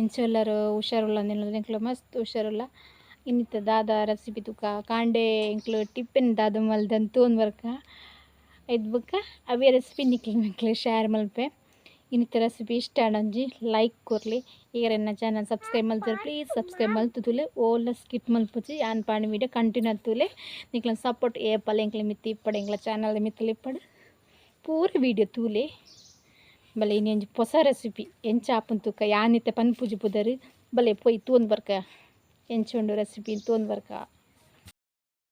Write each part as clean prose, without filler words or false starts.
ಎಂಚೊಲ್ಲರು ಹುಷಾರುಲ್ಲ ನಿಂಕ್ಲು ಮಸ್ತ್ ಹುಷಾರುಲ್ಲ ಇನ್ನಿತ್ತ ದಾದ ರೆಸಿಪಿ ತುಕ ಕಾಂಡೆ ಇಂಕ್ಲು ಟಿಪ್ಪೆನ್ ದಾದ ಮಲ್ದನ್ ತೋನ್ ಬರ್ಕ ಐದು ಬುಕ್ಕ ಅವೇ ರೆಸಿಪಿ ನಿಕ್ಲು ಶೇರ್ ಮಲ್ಪೆ ಇನ್ನಿತ್ತ ರೆಸಿಪಿ ಇಷ್ಟ ಆಡಂಜಿ ಲೈಕ್ ಕೊರ್ಲಿ ಈಗ ನನ್ನ ಚಾನಲ್ ಸಬ್ಸ್ಕ್ರೈಬ್ ಮಲ್ತಾರೆ ಪ್ಲೀಸ್ ಸಬ್ಸ್ಕ್ರೈಬ್ ಮಲ್ತುಲೆ ಓಲ್ಲ ಸ್ಕಿಪ್ ಮಲ್ಪುಜಿ ಆನ್ ಪಾಣಿ ವೀಡಿಯೋ ಕಂಟಿನ್ಯೂ ಆತುಲೆ ನಿಕ್ಲ ಸಪೋರ್ಟ್ ಏಪಲ್ ಎಂಕ್ಲ ಮಿತ್ತಿ ಇಪ್ಪಡು ಎಂಕ್ಲ ಚಾನಲ್ ಮಿತ್ತಲು ಇಪ್ಪಡು ಪೂರ ವೀಡಿಯೋ ತೂಲೆ ಬಲೆ ಇನ್ನೊಂದು ಹೊಸ ರೆಸಿಪಿ ಎಂಚ ಆಪನ್ ತೂಕ ಯಾನಿತ್ತೆ ಪನ್ಪುಜಿ ಪುದರ್ ಬಲೆ ಪೊಯ್ ತೂನ್ ಬರ್ಕ ಎಂಚುಂಡು ರೆಸಿಪಿ ತೂನ್ ಬರ್ಕ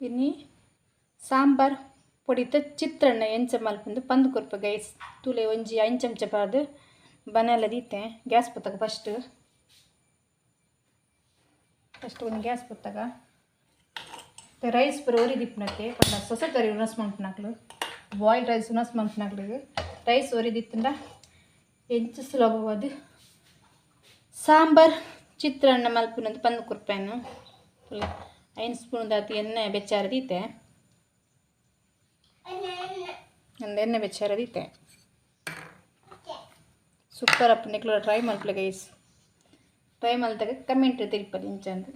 ಇನ್ನಿ ಸಾಂಬಾರ್ ಪೊಡಿತ ಚಿತ್ರಾನ್ನ ಎಂಚ ಮಲ್ಪಂದು ಪಂದು ಕೊರ್ಪ ಗೈಸ್ ತೂಲೆ ಒಂಜಿ 5 ಚಮಚ ಪಾರ್ದು ಬನೆಲ್ಲ ದೀತೆ ಗ್ಯಾಸ್ ಪೊತ್ತಗ ಫಸ್ಟ್ ಒಂದು ಗ್ಯಾಸ್ ಪೊತ್ತಗ ರೈಸ್ ಪೂರ ಒರಿ ದಿಪ್ಪನಕ್ಕೆ ಪಂಡ ಸೊಸೆ ಕರಿ ಉಣಸ್ ಮಂಪನಾಕ್ಲು ಬಾಯ್ಲ್ ರೈಸ್ ಉಣಸ್ ಮಂಪನಾಕ್ಲಿಗೆ ರೈಸ್ ಒರಿ ದಿತ್ತಂಡ ಎಂಚ ಸುಲಭವಾದ ಸಾಂಬಾರ್ ಚಿತ್ರಾನ್ನ ಮಲ್ಪುನಂದು ಪಂದು ಕೊರ್ಪೆನು 5 ಸ್ಪೂನ್ ದಾತಿ ಎಣ್ಣೆ ಬೆಚ್ಚಾರ ದೀತೆ ಒಂದು ಎಣ್ಣೆ ಬೆಚ್ಚಾರ ದೀತೆ ಸೂಪರ್ ಅಪ್ಪ ನಿಕ್ಲು ಟ್ರೈ ಮಲ್ಪಲೆ ಗೈಸ್ ಟ್ರೈ ಮಲ್ತಾಗ ಕಮೆಂಟ್ ತಿರುಪದು ಇಂಚಂದು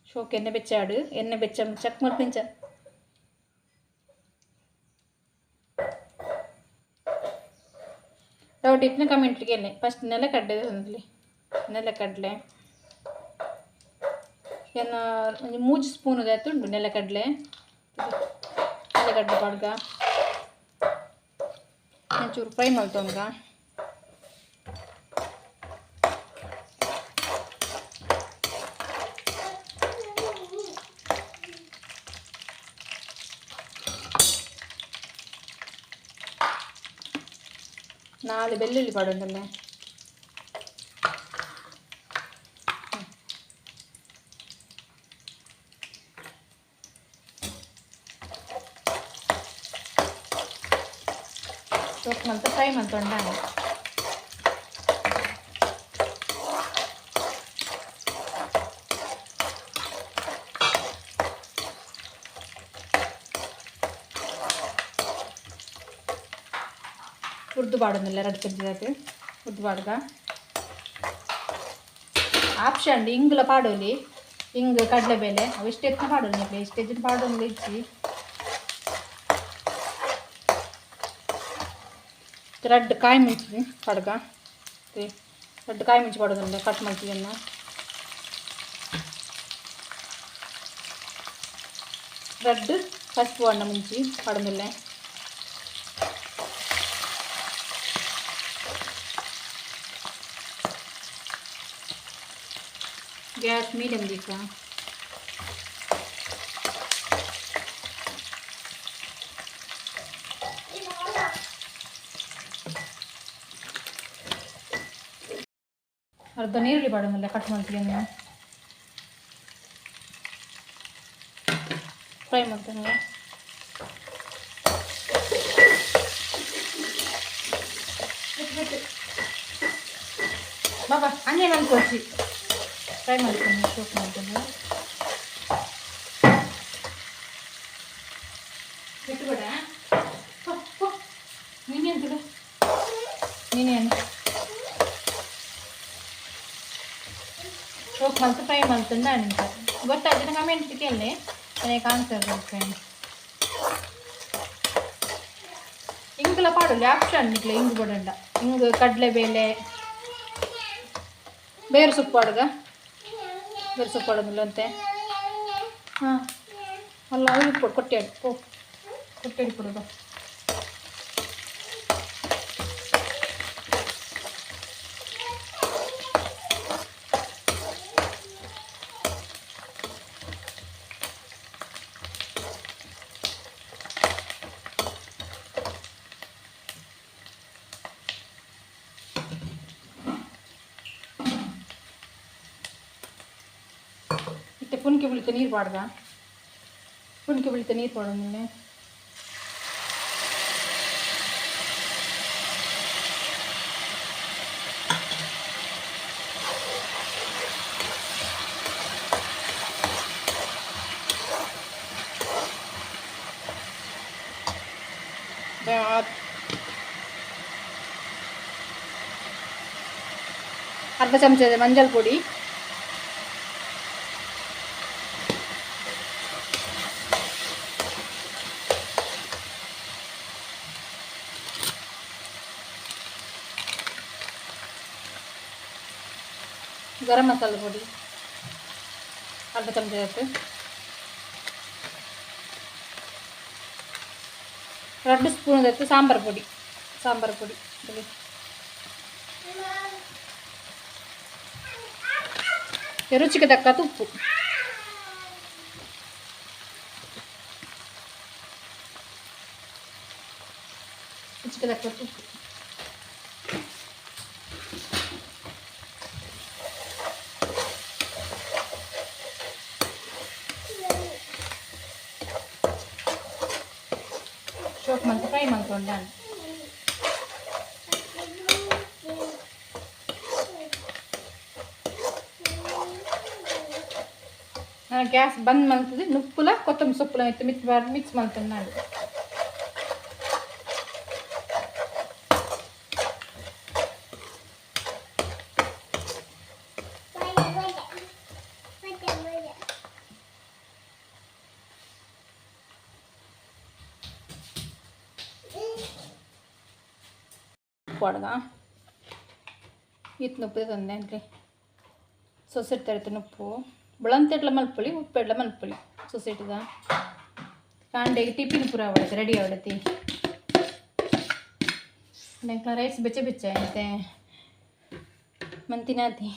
ಶೋಕ್ ಎಣ್ಣೆ ಬೆಚ್ಚಾಡು ಎಣ್ಣೆ ಬೆಚ್ಚ ಚೆಕ್ ಮಲ್ಪಿಂಚ ಡೌಟ್ ಇತ್ತು ಕಮೆಂಟ್ಗೆ ಎಣ್ಣೆ ಫಸ್ಟ್ ನೆಲಗಡ್ಡೆ ಅಂದ್ಲಿ ನೆಲಗಡ್ಲೆ ಏನು ಒಂದು 3 ಸ್ಪೂನ್ ಉಂಟು ನೆಲಗಡ್ಲೆ ಪಾಡ್ಗ ಒಂಚೂರು ಫ್ರೈ ಮಲ್ತೊಂಗ ನಾಳೆ ಬೆಳ್ಳುಳ್ಳಿ ಪಾಡೋದಲ್ಲೇ ಸೋಪ್ ಮಲ್ತ ಫ್ರೈ ಮಲ್ತೊಂಡ ಉರ್ದು ಪಾಡೋದಿಲ್ಲ 2 ತೆಗ್ದು ಉರ್ದು ಪಾಡ್ಗ ಆಪ್ಷನ್ ಇಂಗುಲ ಪಾಡೋಲಿ ಇಂಗು ಕಡಲೆಬೇಳೆ ಅವು ಇಷ್ಟೆತ್ತು ಪಾಡೋದು ನಿಮಗೆ ಇಷ್ಟೆದ್ದು ಪಾಡೋದು ಇಚ್ಚಿ ರೆಡ್ ಕಾಯಿ ಮಿಂಚಿ ಪಾಡ್ಗ ರೆಡ್ ಕಾಯಿ ಮಿಂಚಿ ಪಾಡೋದಿಲ್ಲ ಕಟ್ ಮಾಡ್ತೀವನ್ನ ರೆಡ್ ಪಸುಪು ಅಣ್ಣ ಮುಂಚಿ ಪಾಡೋದಿಲ್ಲ ಗ್ಯಾಸ್ ಮೀಡಿಯಮ್ ದೀಪ ಅರ್ಧ ನೀರುಳ್ಳಿ ಪಾಡೋದಿಲ್ಲ ಕಟ್ ಮಾಡ್ತೀನಿ ಫ್ರೈ ಮಾಡ್ತೇನೆ ಬಾಬಾ ಹಂಗೆ ಮಲ್ಕೊಚ್ಚಿ ಫ್ರೈ ಮಾಡ್ತೀನಿ ಸೋಪ್ ಮಾಡ್ತೀನಿ ಬಿಟ್ಟುಬೇಡ ನೀನೇನು ಬಿಡು ನೀನೇನು ಸೋಪ್ ಮಲ್ತು ಫ್ರೈ ಮಾಡ್ತಂದ ನಿಂತ ಗೊತ್ತಾಯ್ತು ಕಮೆಂಟ್ ಕೇಳಿ ನನಗೆ ಆನ್ಸರ್ ಕೊಡ್ತೇನೆ ಇಂಗುಲ ಪಾಡೋಲ್ಲ ಆಪ್ಷನ್ ನಿಕ್ಲ ಇಂಗು ಪಡಂಡ ಇಂಗು ಕಡಲೆಬೇಳೆ ಬೇರೆ ಸೊಪ್ಪು ಪಾಡುಗ ಬೇರೆ ಸೊಪ್ಪು ಪಾಡೋದಿಲ್ಲ ಅಂತೆ ಹಾಂ ಅಲ್ಲ ಅವ್ರಿಗೆ ಕೊಡು ಕೊಟ್ಟೆ ಕೊಟ್ಟೆ ಕೊಡೋದು ಪುನ್ಕಿ ಬೀಳ್ತ ನೀರು ಪಾಡ್ದ ಪುನ್ಕಿ ಬೀಳ್ತ ನೀರು ಪಾಡೋ ನೀನೆ ಅರ್ಧ ಚಮಚದ ಮಂಜಲ್ ಪುಡಿ, ಗರಂ ಮಸಾಲೆ ಪುಡಿ ಅರ್ಧ ಚಮಚದಷ್ಟು, 2 ಸ್ಪೂನದಷ್ಟು ಸಾಂಬಾರು ಪುಡಿ ರುಚಿಗೆ ತಕ್ಕ ಉಪ್ಪು, ಶೋಕ್ ಮಂತ್ ಫ್ರೈ ಮಾಡ್ಕೊಂಡಾನು. ನಾನು ಗ್ಯಾಸ್ ಬಂದ್ ಮಾಡ್ತಿದ್ದೆ. ನುಪ್ಪುಲ ಕೊತ್ತಂಬರಿ ಸೊಪ್ಪುಲ ಮಿಕ್ಸ್ ಮಾಡ್ತೇನೆ ನಾನು. ಕೊಡ್ಗ ಇತ್ತು ನುಪ್ಪು ತಂದೆ ಅಂದರೆ ಸೊಸೈಟಿ ತರ್ತೀನಿ. ಉಪ್ಪು ಬೆಳಂತೆಟ್ಲ ಮಲ್ಪೊಳಿ, ಉಪ್ಪೆಡ್ಲ ಮಲ್ಪೊಳಿ ಸೊಸೈಟಿದ ಕಾಂಡೆಗೆ ಟಿಫಿನ್ ಪೂರ ಅವಡತಿ ರೆಡಿ ಅವಡತಿ. ರೈಸ್ ಬೆಚ್ಚ ಅಂತೆ ಮಂತಿನಾತಿ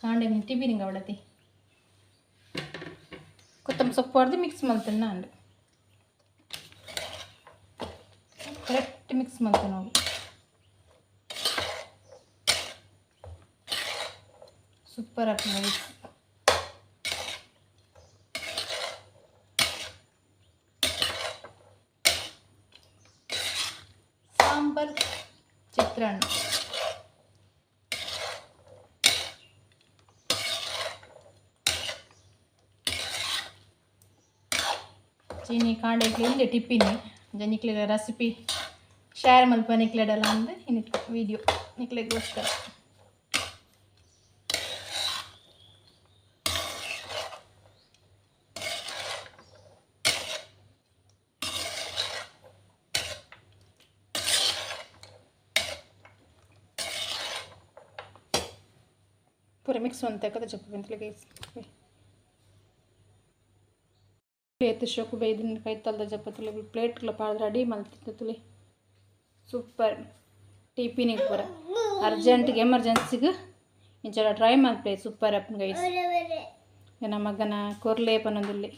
ಕಾಂಡೆ ಟಿಫಿನಿಗೆ ಅವಡತಿ. ಕೊತ್ತಂಬರಿ ಸೊಪ್ಪು ಹೊಡೆದು ಮಿಕ್ಸ್ ಮಾಡ್ತೇನೆ ನಾನು. ಕರೆಕ್ಟ್ ಮಿಕ್ಸ್ ಮಾಡ್ತೇನೆ ನೋಡಿ. ಸೂಪರ್ ಆಗ್ತದೆ. ಸಾಂಬಾರ್ ಚಿತ್ರಾನ್ನ ಚೀನಿ ಕಾಂಡೆ ಇಲ್ಲದೆ ಟಿಪ್ಪಿನಿ ನಿಕ್ಲೆಗ ರೆಸಿಪಿ ಶೇರ್ ಮಲ್ಪ ನಿಕ್ಲೆಡಲ್ಲ ಅಂದರೆ ಇನ್ನಿಟ್ಟು ವೀಡಿಯೋ ನಿಕ್ಲೆಗೋಸ್ಕರ. पूरा मिक्स होता है कदा चप्पू लगे एत शोक बेदिन कई तलद चप्पतुले प्लेट पाड़ रेडी मल्तिले सूपर टिफिन पूरा अर्जेंट एमर्जेंसी इंचर ट्रೈ मल्पे सूपर अप गैस न मगन कोर्ले पनोदिल्ले